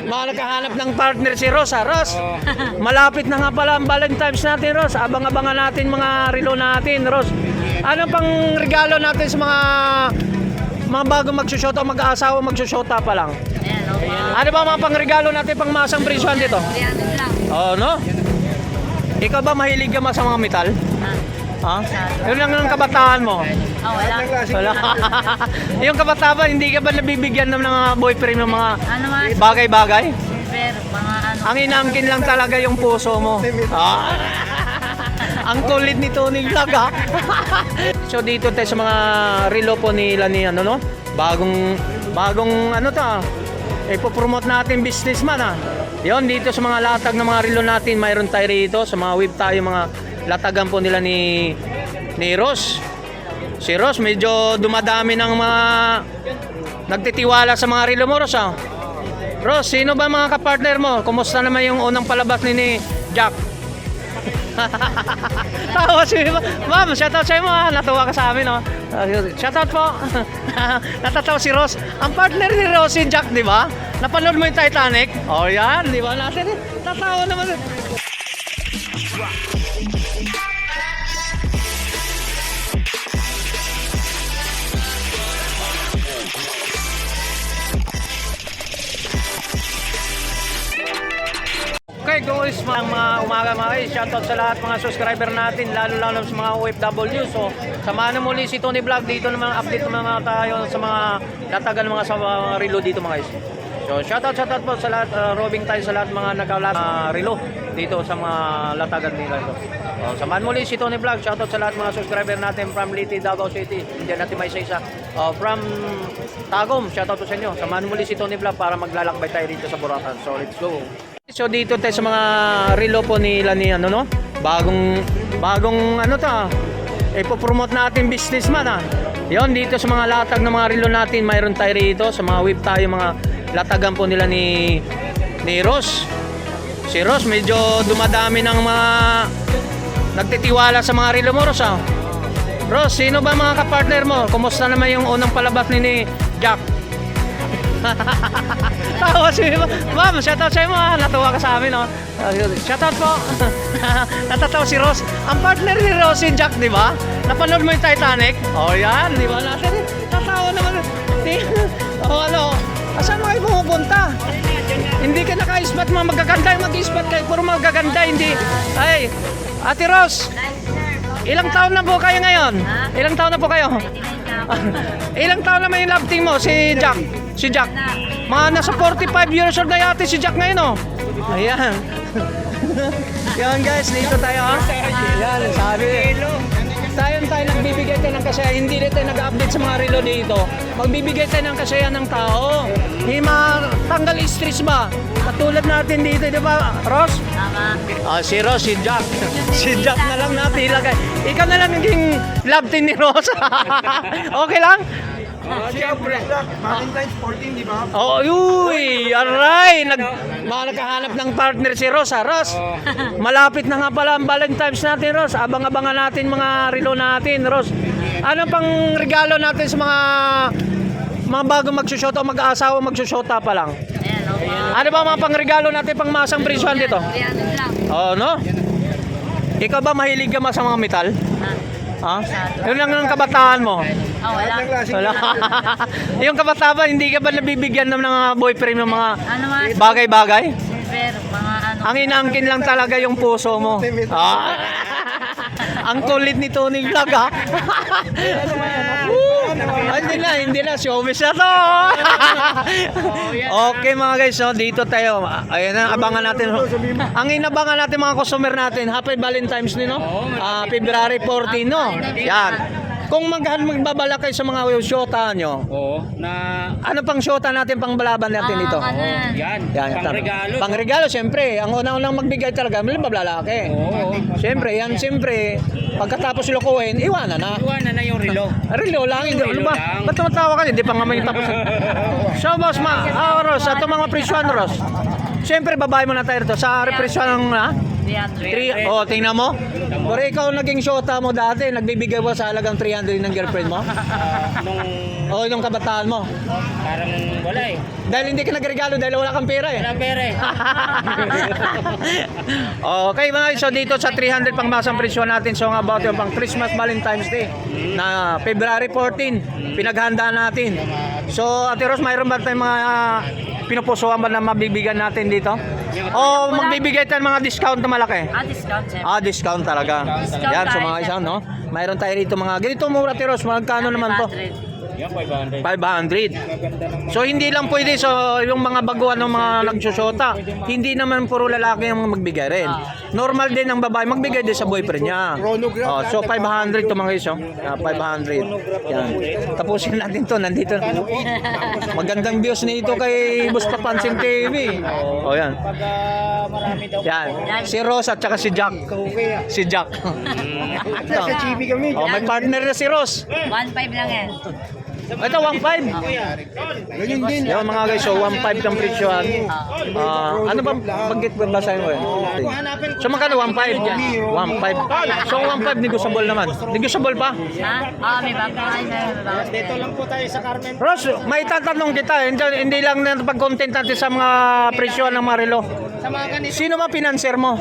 Mga naghahanap ng partner si Ross, ha? Ross, malapit na nga pala ang Valentine's natin, Ross. Abang-abangan natin mga relo natin, Ross. Ano pang regalo natin sa mga bago magsushota o mag-aasawa magsushota pa lang? Ayan, okay. Ano ba mga pang regalo natin pang masang presyon dito? 300 lang. Oh, no? Ikaw ba mahilig ka sa mga metal? Ha? Yun lang ang kabataan mo. Oh, wala. Wala. Yung kabataan, hindi ka ba nabibigyan ng mga boyfriend ng mga Ano mas? bagay-bagay? Pero, mga ano. Ang inaangkin lang talaga yung puso mo. Ah. Ang kulit ni Tony Vlog, ha? So dito tayo sa mga relo po nila ni ano, no? Bagong ano ta? Ipopromote natin businessman, ha? Yon, dito sa mga latag ng mga relo natin, mayroon tayo rito. Sa mga web tayo, mga latagan po nila ni Ross. Si Ross, medyo dumadami ng mga nagtitiwala sa mga relo mo, Ross, ha? Ross, sino ba mga kapartner mo? Kumusta naman yung unang palabas ni Jack? Tawa si Ma'am, shoutout sa iyo, ha? Natuwa ka sa amin, no? Shoutout po. Natatawa si Ross. Ang partner ni Ross si Jack, di ba? Napanood mo yung Titanic? Oh, yan, di ba? Natin, tatawa naman. Okay, guys, mga umaga mga guys, shoutout sa lahat mga subscriber natin, lalo sa mga OFW. So, samahan na muli si Tony Vlog dito naman, update naman mga tayo sa mga latagan sa mga relo dito mga guys. So, shoutout po sa lahat, roving tayo sa lahat mga relo dito sa mga latagan nila ito. So, samahan muli si Tony Vlog, shoutout sa lahat mga subscriber natin from Liti, Davao City, hindi natin may isa-isa. From Tagum, shoutout po sa inyo. Samahan muli si Tony Vlog para maglalakbay tayo dito sa Boracay. So, let's go. So dito tayo sa mga relo po nila ni ano, no? Bagong ano ta? Ipopromote natin businessman, ha? Yon, dito sa mga latag ng mga relo natin, mayroon tayo rito. Sa mga web tayo, mga latagan po nila ni Ross. Si Ross, medyo dumadami ng mga nagtitiwala sa mga relo mo, Ross, ha? Ross, sino ba mga kapartner mo? Kumusta naman yung unang palabas ni Jack? Tawa si Ma'am, shoutout sa iyo, ha? Natuwa ka sa amin, no? Shoutout po. Natatawa si Ross. Ang partner ni Ross si Jack, di ba? Napanood mo yung Titanic? Oh, yan, di ba? Natin, tatawa naman. Oh, ano? Saan mo kayo pumupunta? Hindi ka naka-ispat, mga magaganda. Mag-ispat kayo, puro magaganda. Hindi. Ay, Ate Ross, ilang taon na po kayo ngayon? Ilang taon na po kayo? Ilang taon na may love team mo, si Jack? Si Jack. Mga nasa 45 years old na yate si Jack ngayon, oh. Ayan. Yan guys, dito tayo, ha. Ayan, sabi. Tayo nagbibigay tayo ng kasaya. Hindi rin tayo nag-update sa mga relo dito. Magbibigay tayo ng kasaya ng tao. Tanggal stress ba? Katulad natin dito, di ba, Ross? Tama. Si Ross, si Jack. Si Jack na lang natila kayo. Ikaw na lang naging love team ni Ross. Okay lang? Siyempre, Valentine's 14, di ba? Oh, uy, aray, mga naghahanap ng partner si Ross, ha? Ross, malapit na nga pala ang Valentine's natin, Ross. Abang-abangan natin mga relo natin, Ross. Ano pang regalo natin sa mga bago magsushota o mag-aasawa magsushota pa lang? Ayan, okay. Ano ba mga pang regalo natin pang masang presyon dito? 300 lang. Oh, no? Ikaw ba mahilig ka sa mga metal? Ha? Yun lang ang kabataan mo. Oh, wala. Wala. Yung kabataan, hindi ka ba nabibigyan ng mga boyfriend ng mga Ano mas? bagay-bagay? Pero, mga ano. Ang inaangkin lang talaga yung puso mo. Ah. Ang kulit ni Tony Vlog, ha? Hindi na, showbiz na to. Okay mga guys, so dito tayo. Ayan na, abangan natin. Ang inabangan natin mga customer natin, Happy Valentine's Day, no? February 14, no? Yan. Kung magbabala kayo sa mga shota nyo, Oo, na ano pang shota natin, pang balaban natin dito? Ano yan? yan, pang-regalo. Pang-regalo, siyempre. Ang unang magbigay talaga, lalaki. Oo. Siyempre, pagkatapos lukuhin, iwanan na. Iwanan na yung relo. Relo lang, hindi. Ano Relo ba? lang. Ba't tumatawa ka? Hindi pa nga may tapos. So, boss, Ross, ito mga presyon, Ross. Siyempre, babae mo na tayo rito. Sa presyon ng, 300. Oh, tingnan mo. Pero ikaw naging shota mo dati, nagbibigay mo sa halagang 300 ng girlfriend mo? Nung kabataan mo. Parang wala eh. Dahil hindi ka nagregalo dahil wala kang pera eh. Walang pera eh. Okay mga guys, so dito sa 300 pangmasang presyo natin, so about yung pang Christmas Valentine's Day na February 14, pinaghandaan natin. So Ate Rose, mayroon ba tayong mga pinupusuan ba na mabibigyan natin dito? O magbibigay tayo ng mga discount na malaki? Discount sir. Discount talaga. Discount Yan, so tayo, mga sir. isa, no? Mayroon tayo dito mga ganito mura, Ate Rose, magkano naman to? 500. So hindi lang pwede so yung mga baguhan ng mga nagsusota. Hindi naman puro lalaki ang magbigay rin. Normal din ang babae magbigay din sa boyfriend niya. So 500 to mga guys, 500. Yan. Tapusin natin to, nandito. Magandang views nito kay Boss Papansin TV. Yan. Yan. Si Rose at saka si Jack. Si Jack. Sa GB kami. May partner na si Rose. 1.5 lang yan. Ito 1.5. Ganyan din. Yung mga guys, so 1.5 ng presyohan. Ano ba bagit ba basahin ko eh? So magkano 1.5? 1.5. So 1.5 negotiable naman. Negotiable pa? May babae na. Dito lang po tayo sa Carmen. Ross, may tatanong kita. Hindi lang na pag-content natin sa mga presyohan ng mga relo. Sino ba pinanser mo?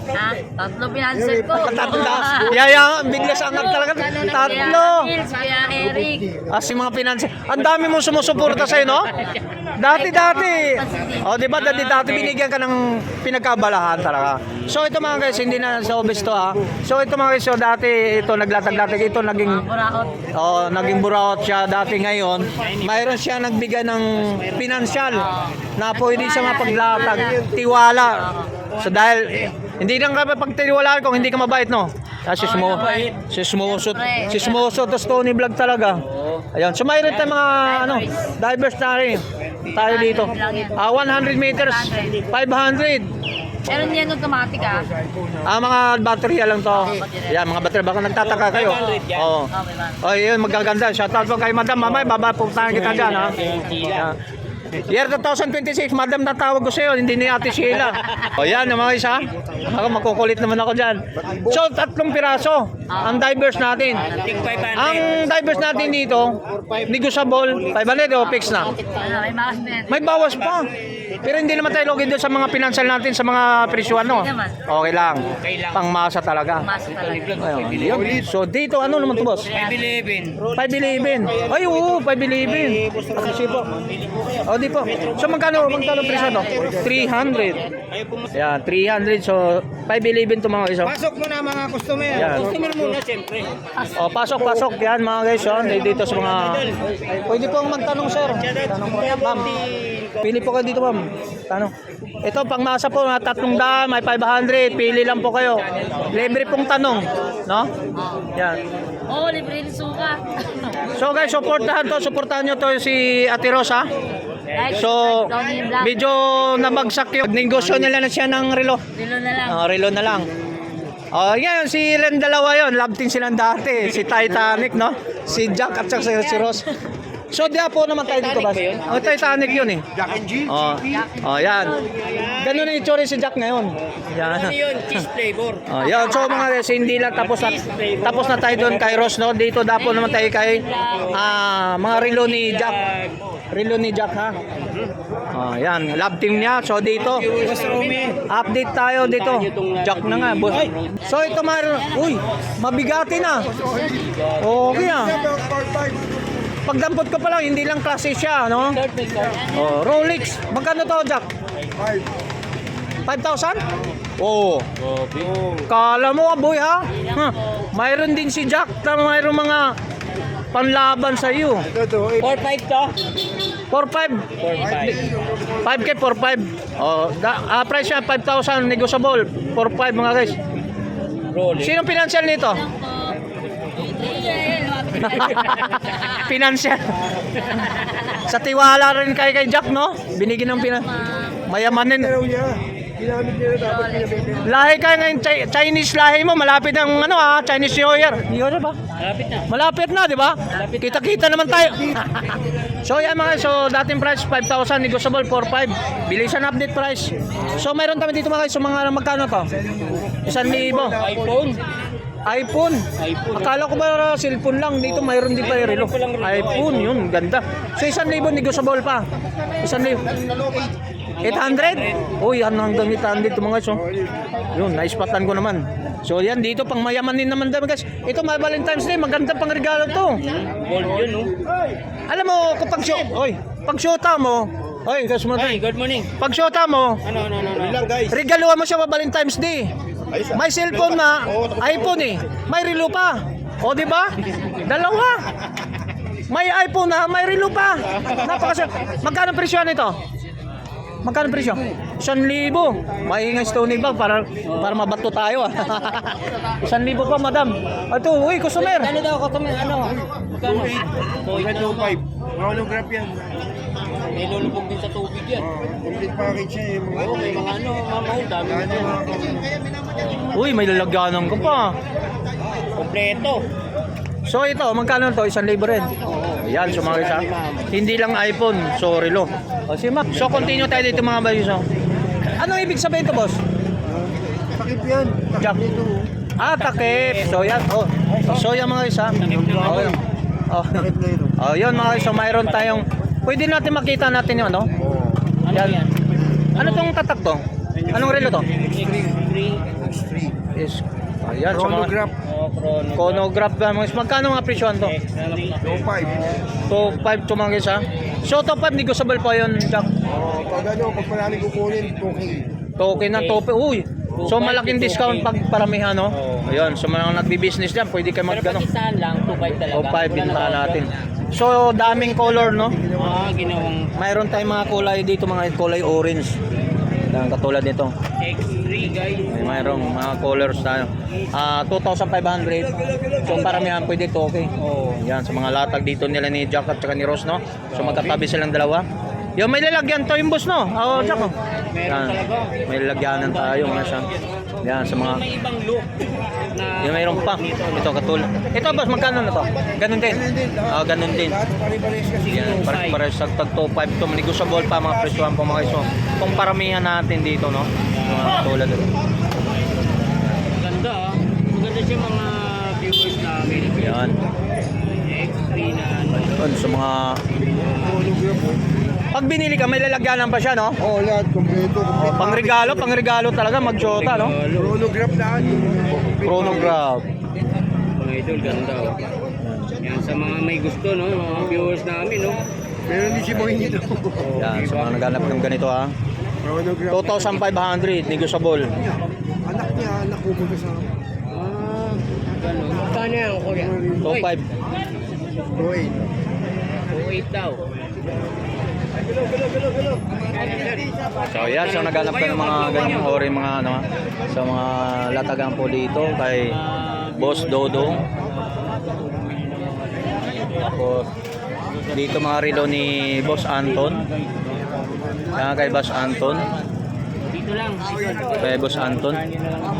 Tatlo pinansin ko. Tatlo. Yaya, biglas angat talaga. Tatlo. Kaya Eric. Si mga pinanser. Ang dami mong sumusuporta sa'yo, no? Dati. Di ba? Dati binigyan ka ng pinagkabalahan talaga. So ito mga guys, hindi na sa obis to ha. So ito mga guys, so dati ito naglatag-latag ito naging naging buraot siya dati ngayon. Mayroon siya nagbigay ng pinansyal na pwede siya mapaglatag, tiwala. So dahil hindi lang ka pagtiwalaan kung hindi ka mabait, no? Si Smoso to Tony Vlog talaga. Ayun, so mayroon tayong mga divers tayo dito. 100 meters, 500. Pero hindi yan automatic Mga baterya lang to. Yan, mga baterya. Baka nagtataka kayo. Oo. Oh, yun, magaganda. Shoutout po kay Madam. Mamay, babapuntahan kita dyan, ha? Yan. Year 2026, Madam, natawag ko sa'yo. Hindi ni Ate Sheila. O yan, mga isa. Ako, makukulit naman ako dyan. So, 3 piraso ang divers natin. Ang divers natin dito, negotiable, 500 o fix na. May bawas pa. Pero hindi naman tayo login doon sa mga financial natin, sa mga presyuan, no? Okay lang. Pangmasa talaga. Ayun, yun. So, dito, ano naman to, boss? 511. Ay, oo, 511. Kasi po. O, di po. So, magkano presyo to? 300. Yan, 300. So, 511 to mga iso. Pasok mo na mga customer. Yan. Customer muna, siyempre. O, pasok. Yan, mga guys. So, dito sa mga... Pwede pong magtanong, sir. Tanong po. Ma'am, pili po kayo dito, ma'am. Tanong. Ito, pangmasa po, 300, may 500. Pili lang po kayo. Libre pong tanong. No? Yan. Libre rin suka. So, guys, supportahan nyo to si Ate Rosa. So, medyo nabagsak yung negosyo nila na siya ng relo. Relo na lang. Ngayon, si Len dalawa yun. Love team silang dati. Si Titanic, no? Si Jack at saka si Ross. So, diapo naman tayo dito ba? Titanic yun eh. Jack and Jill. Yan. Ganun na yung itsura si Jack ngayon. Yan. Cheese flavor. Yan. So, mga guys, hindi lang tapos na tayo doon kay Ross, no? Dito dapo naman tayo kay mga relo ni Jack. Relo ni Jack, ha? Yan. Love team niya. So, dito. Update tayo dito. Jack na nga. So, ito uy, mabigati na. Okay ah. Pagdampot ko pa lang, hindi lang klase siya, no? Rolex. Magkano to, Jack? 5,000? Oo. Kala mo, boy, ha? Mayroon din si Jack na mayroon mga panlaban sa iyo. 4.5 to? 4,500. 5K, 4,500. Price niya, 5,000, negotiable. 4,500 mga guys. Sino financial nito? Financial. Sa tiwala rin kay Jack, no? Binigyan ng mayamanin. Ginamit nila dapat pinabibili. Lahi ka ngayon, Chinese lahi mo, malapit ang Chinese New Year. New Year ba? Malapit na, di ba? Kita-kita naman tayo. So yan mga guys, so dating price 5,000, negotiable 4,500. Bilisan update price. So mayroon kami dito mga guys, so mga magkano to? 1,000. iPhone. Akala ko ba cellphone lang, dito mayroon din pa relo. iPhone, yun, ganda. So 1,000 negotiable pa. 1,000. 800? Uy, hanggang 800 ito mga guys. Oh. Yun, naispatan ko naman. So yan, dito pang mayaman din naman dami guys. Ito mga Valentine's Day, maganda pang regalo to. Gold yun, no? Alam mo, kapag pag shota mo, oy, guys mo. Ay, good morning. Pag shota mo, Ano? guys. regaluhan mo siya sa Valentine's Day. May cellphone na, iPhone eh. May relo pa. O, di ba? Dalawa. May iPhone na, may relo pa. Magkano presyo nito? Magkano presyo? 1,000. Maingay Stony Bag para mabato tayo. 1,000 pa, madam. Ito, uy, customer. Ano daw ako kami, ano? Magkano? 2.5. Monograph yan. Nilulubog din sa tubig yan. Complete package siya eh. Oo, may mga ano, mamahal, dami na to. Uy, may lalagyanan ko pa. Kompleto. So ito, magkano to? 1,000 rin. Ayan, so mga isa. Hindi lang iPhone, so relo. O si Mac. So continue tayo dito mga bayo. Ano ibig sabihin to, boss? Takip yan. Jack. Takip. So yan. So yan mga isa. Yun mga isa. Mayroon tayong, pwede natin makita natin yung ano? Ano yan? Ano tong tatak to? Anong relo to? X3. Yes. Ayan, so mga Chronograph. chronograph ba mga isa. Magkano mga presyon to? 2.5. 2,500 to mga isa. So top 5 negotiable pa yun, Jack. Pag pag maraming kukunin, 2K. Okay na tope. Uy. So malaking discount pag paramihan, no? Ayun, so mga nagbi-business diyan, pwede kayo Pero magano. pag isahan lang, 2.5 talaga. O 5 bintahan natin. So daming color, no? Ginawang Mayroon tayong mga kulay dito, mga kulay orange. Yan, katulad nito. X3, guys. Mayroong mga colors tayo. 2,500. So paramihan pwede to, okay. Yan, sa mga latag dito nila ni Jack at saka ni Ross, no? So magkatabi silang dalawa. Yung may lalagyan to yung boss, no? Jack, no? Yan. May lalagyanan tayo, mga siya. Yan, sa mga... May ibang look na... Yung mayroon pa. Ito, katulad. Ito, boss, magkano na to? Ganun din. Ganun din. Lahat pare-pares kasi. Yan, pare-pares sa tag 2.5 to. Negotiable pa mga presyohan po mga iso. Kung paramihan natin dito, no? Katulad ito. Maganda, ah. Maganda siya mga viewers namin. Yan. X3 na ano. Yun, sa mga... Pag binili ka, may lalagyanan pa siya, no? Oo, lahat. Kompleto. Pangregalo talaga, mag-jota, no? Chronograph lahat. Chronograph. Mga idol, ganda, oh. Yan, sa mga may gusto, no? Mga viewers namin, no? Meron din si Boy nito. Yan, sa mga naghanap ng ganito, ha? Chronograph. 2,500, negotiable. Anak niya, anak ko sa Gano'n. Paano yan, kuya? 2,500. Boy. 2.8 daw. So yan, so naghanap ka ng mga ganyan ori mga ano, sa mga latagan po dito kay Boss Dodong. Tapos dito mga relo ni Boss Anton. Yan kay Boss Anton. Dito lang. Kay Boss Anton.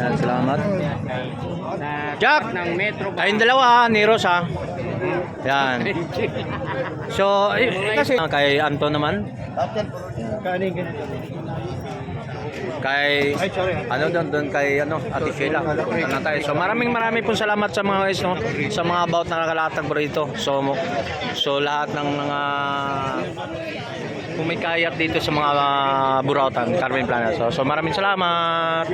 Yan, salamat. Sa Jack! ng Metro ba? Kayong dalawa, ni Ross, ha? Yan. So, kasi kay Anton naman. Kay ano doon kay Ate Sheila. Ano tayo. So maraming pong salamat sa mga guys, no, sa mga about na nakalatag po rito. So lahat ng mga kumikayat dito sa mga Burautan, Carmen Planas. So maraming salamat.